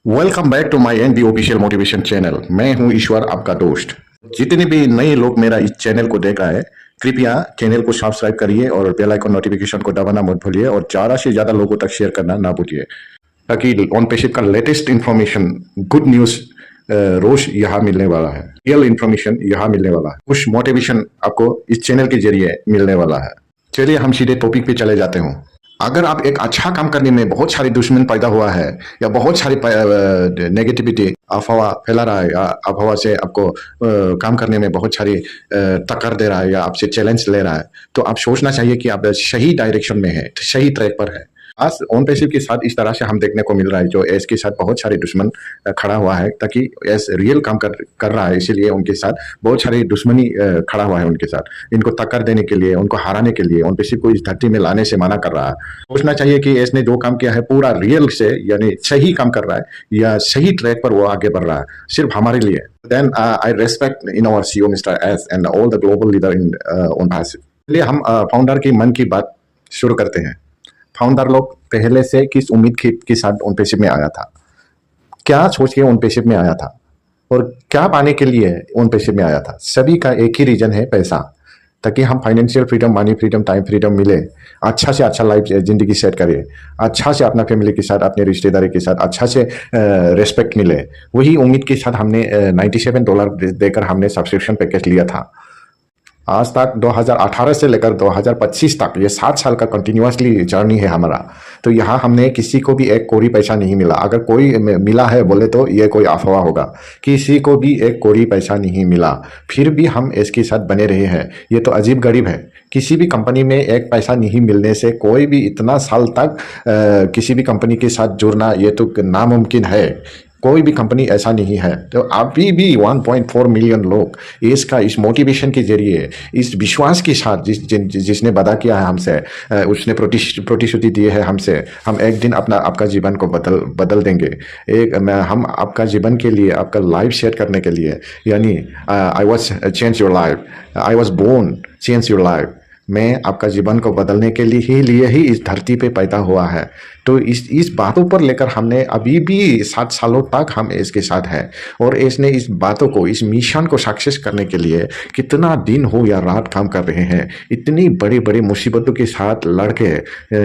Welcome back to my NB official motivation channel. मैं हूं ईश्वर, आपका दोस्त। जितने भी नए लोग मेरा इस चैनल को देख रहा है, कृपया चैनल को सब्सक्राइब करिए और बेल आइकन नोटिफिकेशन को दबाना मत भूलिए और ज्यादा से ज्यादा लोगों तक शेयर करना ना भूलिए, ताकि ऑन पेशिप का लेटेस्ट इंफॉर्मेशन, गुड न्यूज रोज यहाँ मिलने वाला है। रियल इंफॉर्मेशन यहाँ मिलने वाला है। कुछ मोटिवेशन आपको इस चैनल के जरिए मिलने वाला है। चलिए हम सीधे टॉपिक पे चले जाते हैं। अगर आप एक अच्छा काम करने में बहुत सारे दुश्मन पैदा हुआ है या बहुत सारी नेगेटिविटी अफवाह फैला रहा है या अफवाह से आपको काम करने में बहुत सारी टक्कर दे रहा है या आपसे चैलेंज ले रहा है, तो आप सोचना चाहिए कि आप सही डायरेक्शन में है, सही ट्रैक पर है। आज ऑन पेसिव के साथ इस तरह से हम देखने को मिल रहा है, जो एस के साथ बहुत सारे दुश्मन खड़ा हुआ है, ताकि एस रियल काम कर रहा है, इसीलिए उनके साथ बहुत सारे दुश्मनी खड़ा हुआ है उनके साथ। इनको टक्कर देने के लिए, उनको हराने के लिए ऑन पेसिव को इस धरती में लाने से मना कर रहा है। सोचना चाहिए कि एस ने जो काम किया है पूरा रियल से, यानी सही काम कर रहा है या सही ट्रैक पर वो आगे बढ़ रहा है, सिर्फ हमारे लिए। Then I respect in our CEO Mr. S and all the global leader in on passive। चलिए हम फाउंडर की मन की बात शुरू करते हैं। फाउंडर लोग पहले से किस उम्मीद के साथ ऑन पेशिप में आया था, क्या सोच के ऑन पेशिप में आया था और क्या पाने के लिए ऑन पेशिप में आया था। सभी का एक ही रीजन है, पैसा, ताकि हम financial freedom, money freedom, time freedom मिले, अच्छा से अच्छा लाइफ जिंदगी सेट करिए, अच्छा से अपना फैमिली के साथ, अपने रिश्तेदारी के साथ अच्छा से रेस्पेक्ट मिले। वही उम्मीद के साथ हमने $97 देकर हमने सब्सक्रिप्शन पैकेज लिया था। आज तक 2018 से लेकर 2025 तक ये 7 साल का कंटिन्यूसली जर्नी है हमारा। तो यहाँ हमने किसी को भी एक कोड़ी पैसा नहीं मिला। अगर कोई मिला है बोले तो ये कोई अफवाह होगा। किसी को भी एक कोड़ी पैसा नहीं मिला, फिर भी हम इसके साथ बने रहे हैं। ये तो अजीब गरीब है। किसी भी कंपनी में एक पैसा नहीं मिलने से कोई भी इतना साल तक किसी भी कंपनी के साथ जुड़ना ये तो नामुमकिन है। कोई भी कंपनी ऐसा नहीं है। तो अभी भी 1.4 मिलियन लोग इसका, इस मोटिवेशन के जरिए, इस विश्वास के साथ जिसने वादा किया है हमसे, उसने प्रतिश्रुति दी है हमसे, हम एक दिन आपका जीवन को बदल देंगे। हम आपका जीवन के लिए, आपका लाइफ सेट करने के लिए, यानी I was change your life, I was born change your life. मैं आपका जीवन को बदलने के लिए ही इस धरती पे पैदा हुआ है। तो इस बातों पर लेकर हमने अभी भी 7 सालों तक हम इसके साथ हैं और इसने इस बातों को, इस मिशन को सक्सेस करने के लिए कितना दिन हो या रात काम कर रहे हैं। इतनी बड़ी बड़ी मुसीबतों के साथ लड़के,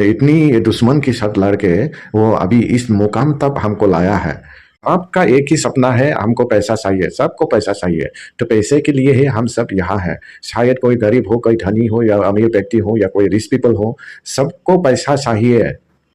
इतनी दुश्मन के साथ लड़के वो अभी इस मुकाम तक हमको लाया है। आपका एक ही सपना है, हमको पैसा चाहिए, सबको पैसा चाहिए। तो पैसे के लिए ही हम सब यहाँ हैं। शायद कोई गरीब हो, कोई धनी हो या अमीर व्यक्ति हो या कोई रिच पीपल हो, सबको पैसा चाहिए।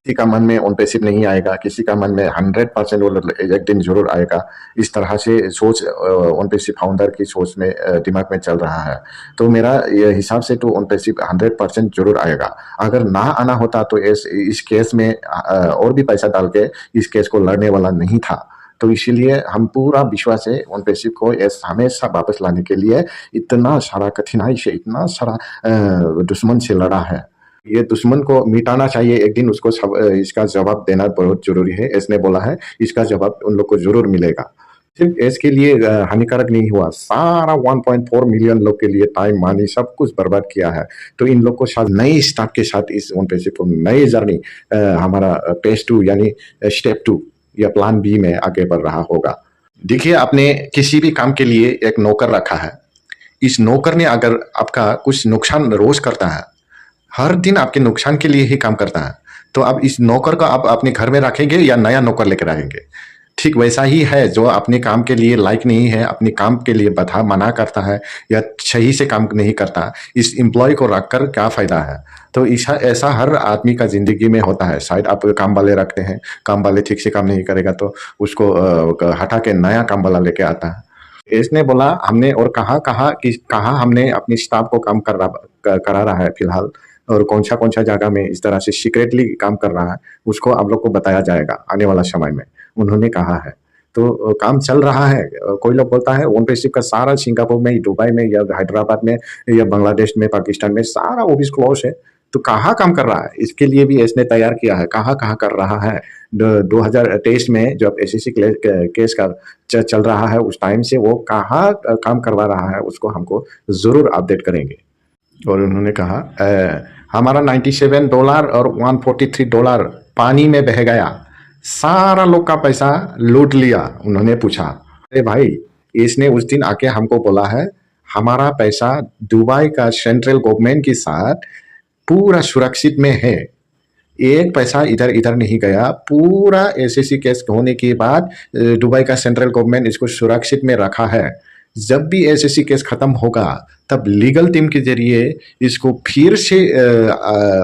किसी का मन में ऑन पेसिव नहीं आएगा, किसी का मन में 100% एक दिन जरूर आएगा। इस तरह से सोच ऑन पेसिव फाउंडर की सोच में, दिमाग में चल रहा है। तो मेरा ये हिसाब से तो ऑन पेसिव 100% जरूर आएगा। अगर ना आना होता तो इस केस में और भी पैसा डाल के इस केस को लड़ने वाला नहीं था। तो इसीलिए हम पूरा विश्वास है ऑन पेसिव को हमेशा वापस लाने के लिए इतना सारा कठिनाई से, इतना सारा दुश्मन से लड़ा है। ये दुश्मन को मिटाना चाहिए एक दिन, उसको इसका जवाब देना बहुत जरूरी है। इसने बोला है इसका जवाब उन लोग को जरूर मिलेगा। सिर्फ इसके लिए हानिकारक नहीं हुआ, सारा 1.4 मिलियन लोग के लिए टाइम, मनी, सब कुछ बर्बाद किया है। तो इन लोग को साथ नई स्टार्ट के साथ इस ऑन पेसिव को नई जर्नी, हमारा पेज 2 यानी स्टेप 2 या प्लान बी में आगे बढ़ रहा होगा। देखिए, आपने किसी भी काम के लिए एक नौकर रखा है। इस नौकर ने अगर आपका कुछ नुकसान रोज करता है, हर दिन आपके नुकसान के लिए ही काम करता है, तो अब इस नौकर को आप अपने घर में रखेंगे या नया नौकर लेकर आएंगे? ठीक वैसा ही है, जो अपने काम के लिए लायक नहीं है, अपने काम के लिए बाधा मना करता है या सही से काम नहीं करता, इस एम्प्लॉय को रखकर क्या फायदा है? तो ऐसा हर आदमी का जिंदगी में होता है। शायद आप काम वाले रखते हैं, काम वाले ठीक से काम नहीं करेगा तो उसको हटा के नया काम वाला लेके आता है। इसने बोला हमने, और कहाँ हमने अपनी स्टाफ को काम करा रहा है फिलहाल, और कौन सा जगह में इस तरह से सीक्रेटली काम कर रहा है, उसको आप लोग को बताया जाएगा आने वाला समय में, उन्होंने कहा है। तो काम चल रहा है। कोई लोग बोलता है ऑन पेसिव का सारा सिंगापुर में, दुबई में या हैदराबाद में या बांग्लादेश में, पाकिस्तान में सारा ऑफिस क्लोज है। तो कहाँ काम कर रहा है, इसके लिए भी इसने तैयार किया है, कहाँ कर रहा है। 2023 में जब एसएससी केस का चल रहा है, उस टाइम से वो कहाँ काम करवा रहा है, उसको हमको जरूर अपडेट करेंगे। और उन्होंने कहा हमारा $97 और $143 पानी में बह गया। सारा लोग का पैसा लूट लिया। उन्होंने पूछा, अरे भाई, इसने उस दिन आके हमको बोला है हमारा पैसा दुबई का सेंट्रल गवर्नमेंट के साथ पूरा सुरक्षित में है, एक पैसा इधर इधर नहीं गया। पूरा एसएससी केस होने के बाद दुबई का सेंट्रल गवर्नमेंट इसको सुरक्षित में रखा है। जब भी एसएससी केस खत्म होगा तब लीगल टीम के जरिए इसको फिर से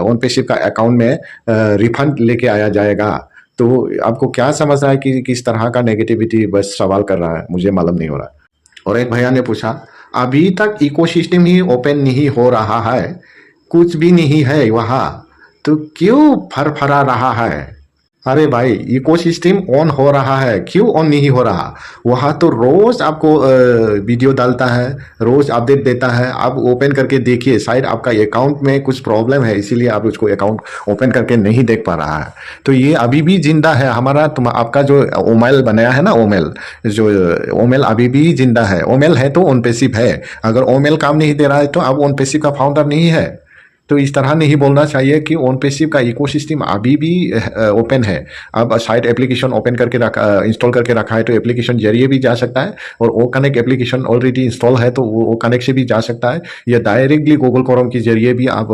ऑन पेशिप का अकाउंट में रिफंड लेके आया जाएगा। तो आपको क्या समझ रहा है कि किस तरह का नेगेटिविटी बस सवाल कर रहा है, मुझे मालूम नहीं हो रहा। और एक भैया ने पूछा, अभी तक इकोसिस्टम ही ओपन नहीं हो रहा है, कुछ भी नहीं है वहाँ, तो क्यों फरफरा रहा है? अरे भाई, इकोसिस्टम ऑन हो रहा है, क्यों ऑन नहीं हो रहा? वहाँ तो रोज आपको वीडियो डालता है, रोज अपडेट देता है। आप ओपन करके देखिए, शायद आपका अकाउंट में कुछ प्रॉब्लम है, इसीलिए आप उसको अकाउंट ओपन करके नहीं देख पा रहा है। तो ये अभी भी जिंदा है हमारा। आपका जो ओमेल बनाया है ना, ओमेल, जो ओमेल अभी भी जिंदा है। ओमेल है तो ऑन पेसिव है। अगर ओमेल काम नहीं दे रहा है तो आप ऑन पेसिव का फाउंडर नहीं है। तो इस तरह नहीं बोलना चाहिए कि ऑन पेसिव का इकोसिस्टम अभी भी ओपन है। अब शायद एप्लीकेशन ओपन करके रखा, इंस्टॉल करके रखा है, तो एप्लीकेशन जरिए भी जा सकता है। और वो कनेक्ट एप्लीकेशन ऑलरेडी इंस्टॉल है तो वो कनेक्ट से भी जा सकता है, या डायरेक्टली गूगल क्रोम के जरिए भी आप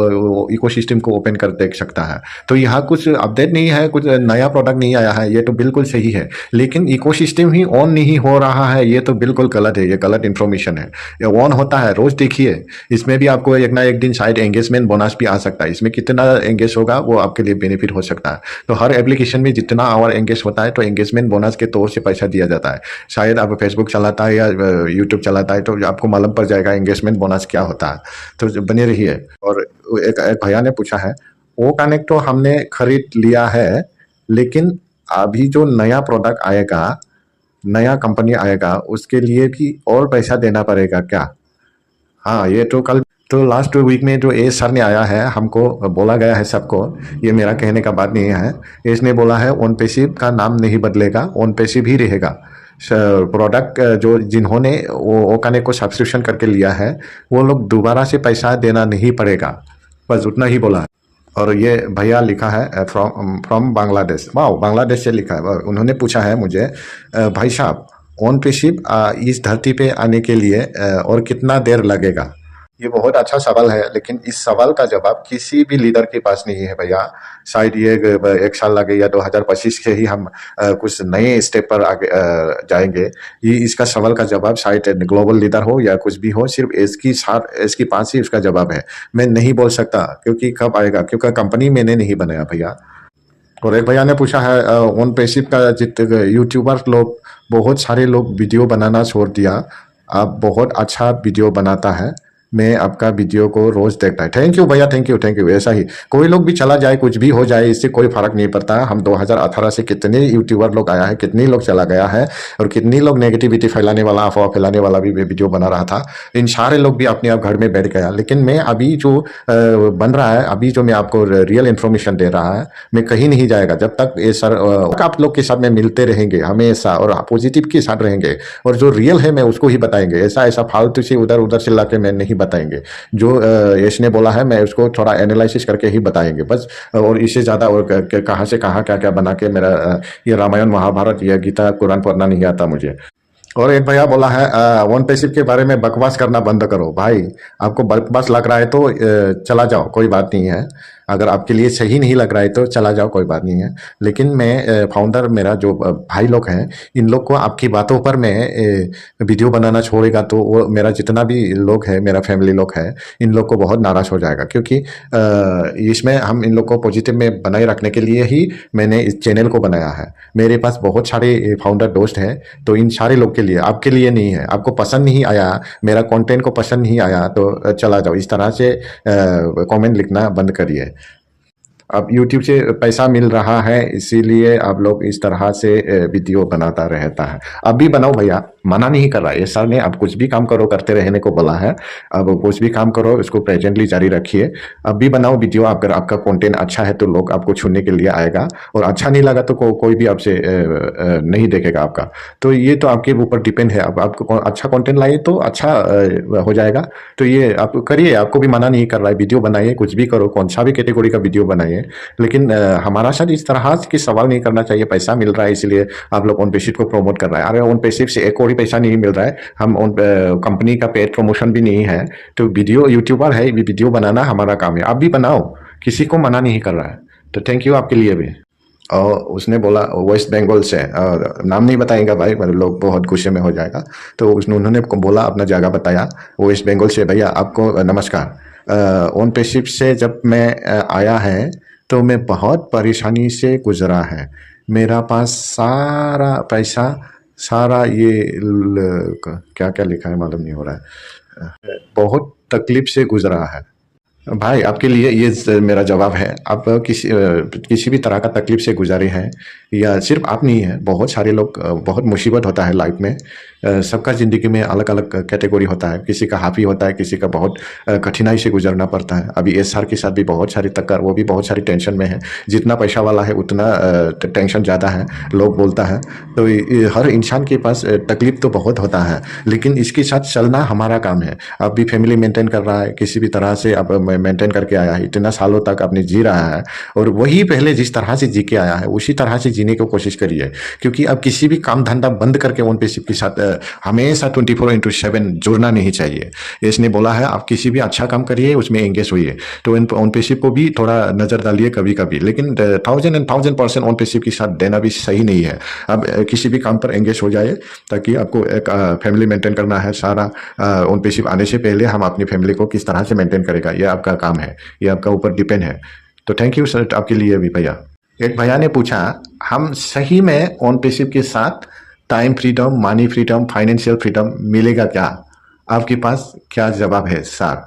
इकोसिस्टम को ओपन कर देख सकता है। तो यहाँ कुछ अपडेट नहीं है, कुछ नया प्रोडक्ट नहीं आया है, ये तो बिल्कुल सही है। लेकिन इकोसिस्टम ही ऑन नहीं हो रहा है, ये तो बिल्कुल गलत है, ये गलत इन्फॉर्मेशन है। ये ऑन होता है, रोज देखिए। इसमें भी आपको एक ना एक दिन शायद एंगेजमेंट बोनस भी आ सकता है। इसमें कितना एंगेज होगा वो आपके लिए बेनिफिट हो सकता है। तो हर एप्लीकेशन में जितना आवर एंगेज होता है तो एंगेजमेंट बोनस के तौर से पैसा दिया जाता है। शायद आप फेसबुक चलाता है या यूट्यूब चलाता है तो आपको मालूम पड़ जाएगा एंगेजमेंट बोनस क्या होता है। तो बने रहिए। और एक भैया ने पूछा है, वो कनेक्ट तो हमने खरीद लिया है, लेकिन अभी जो नया प्रोडक्ट आएगा, नया कंपनी आएगा, उसके लिए भी और पैसा देना पड़ेगा क्या? हाँ, ये तो कल तो लास्ट वीक में जो ए सर ने आया है, हमको बोला गया है सबको, ये मेरा कहने का बात नहीं है। इसने बोला है ऑन पेसिव का नाम नहीं बदलेगा, ऑन पेसिव ही रहेगा। प्रोडक्ट जो जिन्होंने वो कनेक्ट को सब्सक्रिप्शन करके लिया है, वो लोग दोबारा से पैसा देना नहीं पड़ेगा, बस उतना ही बोला है। और ये भैया लिखा है फ्रॉम बांग्लादेश। वाह, बांग्लादेश से लिखा है। उन्होंने पूछा है मुझे, भाई साहब, ऑन पेशिप इस धरती पे आने के लिए और कितना देर लगेगा? ये बहुत अच्छा सवाल है, लेकिन इस सवाल का जवाब किसी भी लीडर के पास नहीं है भैया। शायद ये एक साल लगे या 2025 के ही हम कुछ नए स्टेप पर आगे जाएंगे। ये इसका सवाल का जवाब शायद ग्लोबल लीडर हो या कुछ भी हो, सिर्फ इसके पास ही उसका जवाब है। मैं नहीं बोल सकता क्योंकि कब आएगा, क्योंकि कंपनी मैंने नहीं बनाया भैया। और एक भैया ने पूछा है, ऑन पेसिव का यूट्यूबर लोग, बहुत सारे लोग वीडियो बनाना छोड़ दिया, आप बहुत अच्छा वीडियो बनाता है, मैं आपका वीडियो को रोज देखता है। थैंक यू भैया, थैंक यू, थैंक यू। ऐसा ही कोई लोग भी चला जाए, कुछ भी हो जाए, इससे कोई फर्क नहीं पड़ता। हम 2018 से कितने यूट्यूबर लोग आया है, कितने लोग चला गया है, और कितनी लोग नेगेटिविटी फैलाने वाला, अफवाह फैलाने वाला भी वीडियो बना रहा था। इन सारे लोग भी अपने आप घर में बैठ गया। लेकिन मैं अभी जो बन रहा है, अभी जो मैं आपको रियल इन्फॉर्मेशन दे रहा है, मैं कहीं नहीं जाएगा जब तक ये सर आप लोग के साथ में मिलते रहेंगे हमेशा, और पॉजिटिव के साथ रहेंगे, और जो रियल है मैं उसको ही बताएंगे। ऐसा ऐसा फालतू से उधर उधर से लाके मैं नहीं बताएंगे। जो यश ने बोला है मैं उसको थोड़ा एनालिसिस करके ही बताएंगे बस। और इससे ज़्यादा और कहाँ से कहाँ क्या क्या बना के मेरा ये रामायण महाभारत या गीता कुरान पढ़ना नहीं आता मुझे। और एक भैया बोला है, वन पैसिव के बारे में बकवास करना बंद करो। भाई, आपको बकवास लग रहा है तो चला जाओ, कोई बात नहीं है। अगर आपके लिए सही नहीं लग रहा है तो चला जाओ, कोई बात नहीं है। लेकिन मैं फाउंडर, मेरा जो भाई लोग हैं, इन लोग को आपकी बातों पर मैं वीडियो बनाना छोड़ेगा तो वो मेरा जितना भी लोग है, मेरा फैमिली लोग है, इन लोग को बहुत नाराज हो जाएगा। क्योंकि इसमें हम इन लोग को पॉजिटिव में बनाए रखने के लिए ही मैंने इस चैनल को बनाया है। मेरे पास बहुत सारे फाउंडर दोस्त हैं, तो इन सारे लोग के लिए, आपके लिए नहीं है। आपको पसंद नहीं आया, मेरा कंटेंट को पसंद नहीं आया तो चला जाओ। इस तरह से कमेंट लिखना बंद करिए। अब YouTube से पैसा मिल रहा है, इसीलिए आप लोग इस तरह से वीडियो बनाता रहता है। अब भी बनाओ भैया, मना नहीं कर रहा है। सर ने आप कुछ भी काम करो, करते रहने को बोला है। अब कुछ भी काम करो, इसको प्रेजेंटली जारी रखिए। अब भी बनाओ वीडियो। अगर आपका कंटेंट अच्छा है तो लोग आपको छूने के लिए आएगा, और अच्छा नहीं लगा तो कोई भी आपसे नहीं देखेगा आपका। तो ये तो आपके ऊपर डिपेंड है। अब आपको अच्छा कंटेंट लाइए तो अच्छा हो जाएगा। तो ये आप करिए, आपको भी मना नहीं कर रहा है। वीडियो बनाइए, कुछ भी करो, कौन सा भी कैटेगरी का वीडियो बनाइए। चाहिए, लेकिन हमारा साथ इस तरह की सवाल नहीं करना चाहिए। पैसा मिल रहा है इसलिए आप लोग ओन पेशिप को प्रमोट कर रहे हैं। अरे ओन पेशिप से एक और ही पैसा नहीं मिल रहा है, हम ओन कंपनी का पेड प्रमोशन भी नहीं है। तो वीडियो यूट्यूबर है, वीडियो बनाना हमारा काम है, आप भी बनाओ, किसी को मना नहीं कर रहा है। तो थैंक यू आपके लिए भी। और उसने बोला वेस्ट बंगाल से, नाम नहीं बताएगा भाई, मतलब लोग बहुत गुस्से में हो जाएगा। तो उन्होंने बोला, अपना जगह बताया, वेस्ट बंगाल से। भैया आपको नमस्कार। ओन पेशिप से जब मैं आया है तो मैं बहुत परेशानी से गुजरा है। मेरा पास सारा पैसा, सारा ये क्या क्या लिखा है मालूम नहीं हो रहा है, बहुत तकलीफ से गुजरा है। भाई आपके लिए ये मेरा जवाब है। आप किसी भी तरह का तकलीफ से गुजारे हैं, या सिर्फ आप नहीं है, बहुत सारे लोग, बहुत मुसीबत होता है लाइफ में। सबका ज़िंदगी में अलग अलग कैटेगरी होता है, किसी का हाफी होता है, किसी का बहुत कठिनाई से गुजरना पड़ता है। अभी एस आर के साथ भी बहुत सारी टक्कर, वो भी बहुत सारी टेंशन में है। जितना पैसा वाला है उतना टेंशन ज़्यादा है, लोग बोलता है। तो हर इंसान के पास तकलीफ तो बहुत होता है, लेकिन इसके साथ चलना हमारा काम है। अब भी फैमिली मेंटेन कर रहा है, किसी भी तरह से अब मेंटेन करके आया है, इतना सालों तक आपने जी रहा है, और वही पहले जिस तरह से जी के आया है उसी तरह से जीने की कोशिश करिए। क्योंकि अब किसी भी काम धंधा बंद करके ओन पेशिप के साथ हमेशा 24/7 जुड़ना नहीं चाहिए। इसने बोला है आप किसी भी अच्छा काम करिए, उसमें एंगेज होइए। तो ओन पेशिप को भी थोड़ा नजर डालिए कभी कभी, लेकिन 1000% ओन पेशिप के साथ देना भी सही नहीं है। अब किसी भी काम पर एंगेज हो जाए, ताकि आपको एक फैमिली मेंटेन करना है। सारा ओन पेशिप आने से पहले हम अपनी फैमिली को किस तरह से मेंटेन करेगा, ये आपका काम है, ये आपका ऊपर डिपेंड है। तो थैंक यू सर आपके लिए भी भैया। एक भैया ने पूछा, हम सही में ओन पेशिप के साथ time freedom, money freedom, financial freedom मिलेगा क्या? आपके पास क्या जवाब है सर?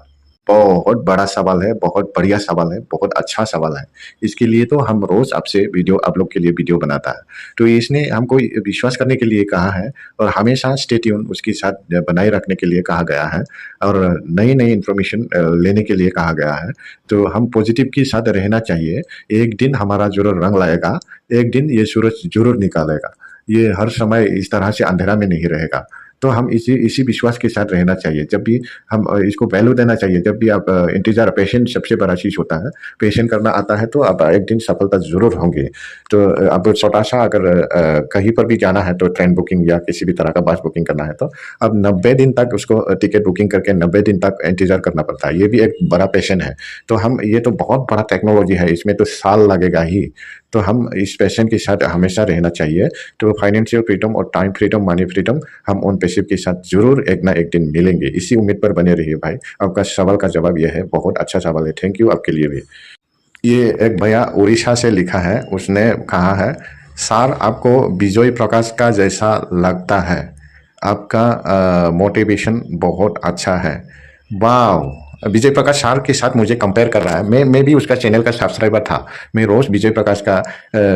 बहुत बड़ा सवाल है, बहुत बढ़िया सवाल है, बहुत अच्छा सवाल है। इसके लिए तो हम रोज आपसे वीडियो, आप लोग के लिए वीडियो बनाता है। तो इसने हमको विश्वास करने के लिए कहा है, और हमेशा स्टे ट्यून उसके साथ बनाए रखने के लिए कहा गया है, और नई नई इंफॉर्मेशन लेने के लिए कहा गया है। तो हम पॉजिटिव के साथ रहना चाहिए। एक दिन हमारा जरूर रंग लाएगा, एक दिन ये सूरज जरूर निकालेगा। ये हर समय इस तरह से अंधेरा में नहीं रहेगा। तो हम इसी इसी विश्वास के साथ रहना चाहिए। जब भी हम इसको वैल्यू देना चाहिए। जब भी आप इंतजार, पेशेंट सबसे बड़ा चीज़ होता है। पेशेंट करना आता है तो आप एक दिन सफलता ज़रूर होंगे। तो अब छोटा-सा अगर कहीं पर भी जाना है, तो ट्रेन बुकिंग या किसी भी तरह का बस बुकिंग करना है, तो अब 90 दिन तक उसको टिकट बुकिंग करके 90 दिन तक इंतज़ार करना पड़ता है। ये भी एक बड़ा पेशेंट है। तो हम, ये तो बहुत बड़ा टेक्नोलॉजी है, इसमें तो साल लगेगा ही। तो हम इस पेशेंट के साथ हमेशा रहना चाहिए। तो फाइनेंशियल फ्रीडम और टाइम फ्रीडम, मनी फ्रीडम हम ओन पेशिप के साथ ज़रूर एक ना एक दिन मिलेंगे। इसी उम्मीद पर बने रहिए भाई। आपका सवाल का जवाब ये है, बहुत अच्छा सवाल है। थैंक यू आपके लिए भी। ये एक भैया उड़ीसा से लिखा है, उसने कहा है, सर आपको विजय प्रकाश का जैसा लगता है, आपका मोटिवेशन बहुत अच्छा है। वाह! विजय प्रकाश सर के साथ मुझे कंपेयर कर रहा है। मैं भी उसका चैनल का सब्सक्राइबर था। मैं रोज़ विजय प्रकाश का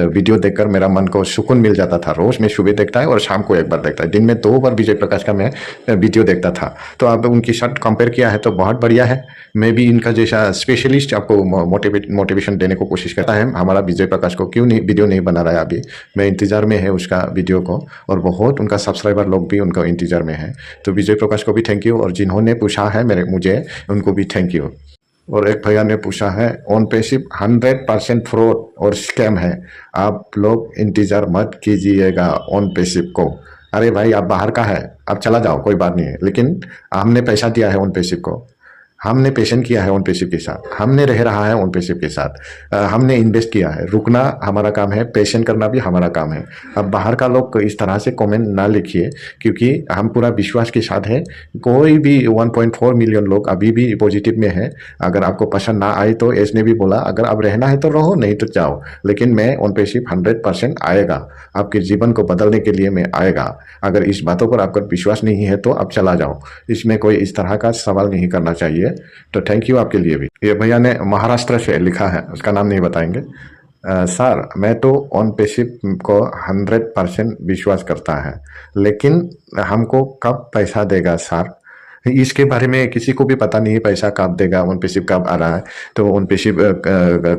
वीडियो देखकर मेरा मन को सुकून मिल जाता था। रोज़ मैं सुबह देखता है और शाम को एक बार देखता है। दिन में 2 बार विजय प्रकाश का मैं वीडियो देखता था। तो अब उनके साथ कंपेयर किया है तो बहुत बढ़िया है। मैं भी इनका जैसा स्पेशलिस्ट आपको मोटिवेशन देने को कोशिश करता है। हमारा विजय प्रकाश को क्यों नहीं वीडियो नहीं बना रहा है अभी? मैं इंतज़ार में है उसका वीडियो को, और बहुत उनका सब्सक्राइबर लोग भी उनका इंतज़ार में है। तो विजय प्रकाश को भी थैंक यू, और जिन्होंने पूछा है मुझे, उनको भी थैंक यू। और एक भैया ने पूछा है, ओन पेशिप 100% फ्रॉड और स्कैम है, आप लोग इंतज़ार मत कीजिएगा ओन पेशिप को। अरे भाई आप बाहर का है, आप चला जाओ, कोई बात नहीं है, लेकिन हमने पैसा दिया है ओन पेशिप को, हमने पेशेंट किया है ओन पेशिप के साथ, हमने रह रहा है ओन पेशिप के साथ, हमने इन्वेस्ट किया है। रुकना हमारा काम है, पेशेंट करना भी हमारा काम है। अब बाहर का लोग इस तरह से कमेंट ना लिखिए, क्योंकि हम पूरा विश्वास के साथ है। कोई भी 1.4 मिलियन लोग अभी भी पॉजिटिव में है। अगर आपको पसंद ना आए तो इसने भी बोला, अगर आप रहना है तो रहो, नहीं तो जाओ, लेकिन मैं ओन पेशिप 100% आएगा, आपके जीवन को बदलने के लिए मैं आएगा। अगर इस बातों पर आपका विश्वास नहीं है तो आप चला जाओ। इसमें कोई इस तरह का सवाल नहीं करना चाहिए। तो थैंक यू आपके लिए भी। ये भैया ने महाराष्ट्र से लिखा है, उसका नाम नहीं बताएंगे। सर मैं तो ओन पेशिप को 100% विश्वास करता है, लेकिन हमको कब पैसा देगा सर? इसके बारे में किसी को भी पता नहीं पैसा कब देगा, ओन पेशिप कब आ रहा है, तो ओन पेशिप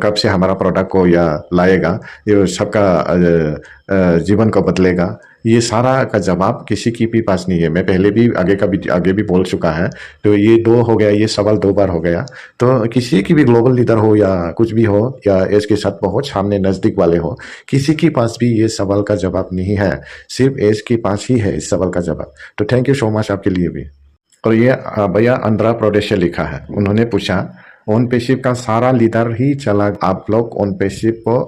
कब से हमारा प्रोडक्ट को या लाएगा, ये सबका जीवन को बदलेगा, ये सारा का जवाब किसी की भी पास नहीं है। मैं पहले भी आगे भी बोल चुका है। तो ये दो हो गया, ये सवाल दो बार हो गया। तो किसी की भी ग्लोबल लीडर हो या कुछ भी हो या एज के साथ बहुत सामने नज़दीक वाले हो, किसी के पास भी ये सवाल का जवाब नहीं है, सिर्फ एज के पास ही है इस सवाल का जवाब। तो थैंक यू सो मच आपके लिए भी। और ये भैया आंध्र प्रदेश से लिखा है, उन्होंने पूछा ओन पेशिप का सारा लीडर ही चला, आप लोग ओन पेशिप को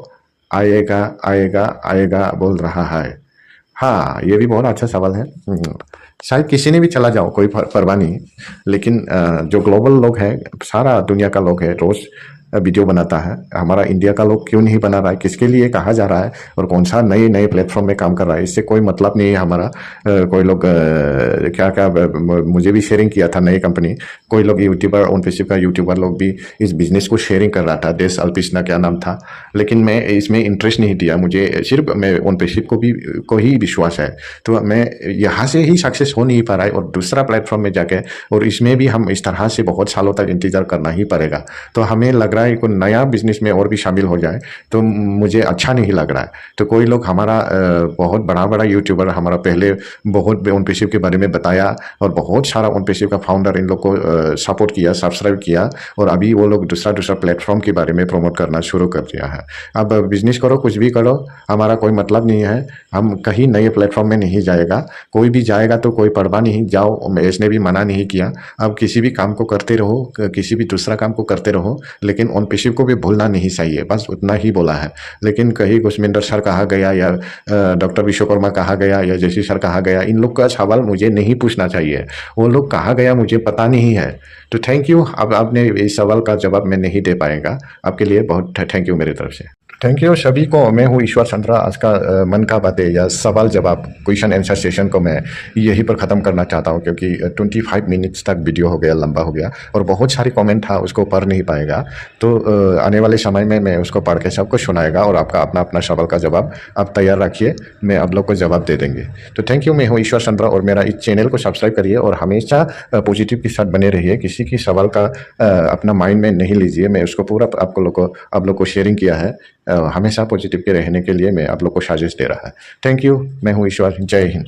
आएगा आएगा आएगा बोल रहा है। हाँ, ये भी बहुत अच्छा सवाल है। शायद किसी ने भी चला जाओ, कोई परवाह नहीं। लेकिन जो ग्लोबल लोग हैं, सारा दुनिया का लोग है, रोज वीडियो बनाता है। हमारा इंडिया का लोग क्यों नहीं बना रहा है, किसके लिए कहा जा रहा है और कौन सा नए नए प्लेटफॉर्म में काम कर रहा है, इससे कोई मतलब नहीं है हमारा। कोई लोग क्या क्या मुझे भी शेयरिंग किया था नई कंपनी, कोई लोग यूट्यूबर ओन पेशिप का यूट्यूबर लोग भी इस बिजनेस को शेयरिंग कर रहा था, देश अल्पिशना क्या नाम था। लेकिन मैं इसमें इंटरेस्ट नहीं दिया, मुझे सिर्फ मैं ओन पेशिप को ही विश्वास है। तो मैं यहाँ से ही सक्सेस हो नहीं पा रहा है और दूसरा प्लेटफॉर्म में जाके, और इसमें भी हम इस तरह से बहुत सालों तक इंतजार करना ही पड़ेगा। तो हमें लग रहा है कोई नया बिजनेस में और भी शामिल हो जाए तो मुझे अच्छा नहीं लग रहा है। तो कोई लोग हमारा बहुत बड़ा बड़ा यूट्यूबर हमारा पहले बहुत ओन पेशिप के बारे में बताया और बहुत सारा ओन पेशिप का फाउंडर इन लोग को सपोर्ट किया, सब्सक्राइब किया, और अभी वो लोग दूसरा दूसरा प्लेटफॉर्म के बारे में प्रमोट करना शुरू कर दिया है। अब बिजनेस करो, कुछ भी करो, हमारा कोई मतलब नहीं है, हम कहीं नए प्लेटफॉर्म में नहीं जाएगा। कोई भी जाएगा तो कोई परवाह नहीं, जाओ, इसने भी मना नहीं किया। अब किसी भी काम को करते रहो, किसी भी दूसरा काम को करते रहो, लेकिन ओन पेशिप को भी भूलना नहीं चाहिए, बस उतना ही बोला है। लेकिन कहीं कुशमिंदर सर कहा गया या डॉक्टर विश्वकर्मा कहा गया या जयश्री सर कहा गया, इन लोग का सवाल मुझे नहीं पूछना चाहिए, वो लोग कहा गया मुझे पता नहीं है। तो थैंक यू, अब आपने इस सवाल का जवाब मैं नहीं दे पाएगा, आपके लिए बहुत थैंक यू मेरी तरफ से। थैंक यू सभी को। मैं हूँ ईश्वर चंद्रा। आज का मन का बातें या सवाल जवाब क्वेश्चन आंसर सेशन को मैं यहीं पर ख़त्म करना चाहता हूँ, क्योंकि 25 मिनट्स तक वीडियो हो गया, लंबा हो गया और बहुत सारी कमेंट था, उसको पढ़ नहीं पाएगा। तो आने वाले समय में मैं उसको पढ़ के सबको सुनाएगा और आपका अपना अपना सवाल का जवाब आप तैयार रखिए, मैं आप लोग को जवाब दे देंगे। तो थैंक यू। मैं हूँ ईश्वर चंद्रा और मेरा इस चैनल को सब्सक्राइब करिए और हमेशा पॉजिटिव के साथ बने रहिए। किसी की सवाल का अपना माइंड में नहीं लीजिए, मैं उसको पूरा आप लोग को शेयरिंग किया है। हमेशा पॉजिटिव के रहने के लिए मैं आप लोग को साजिश दे रहा है। Thank you. मैं हूँ ईश्वर। जय हिंद।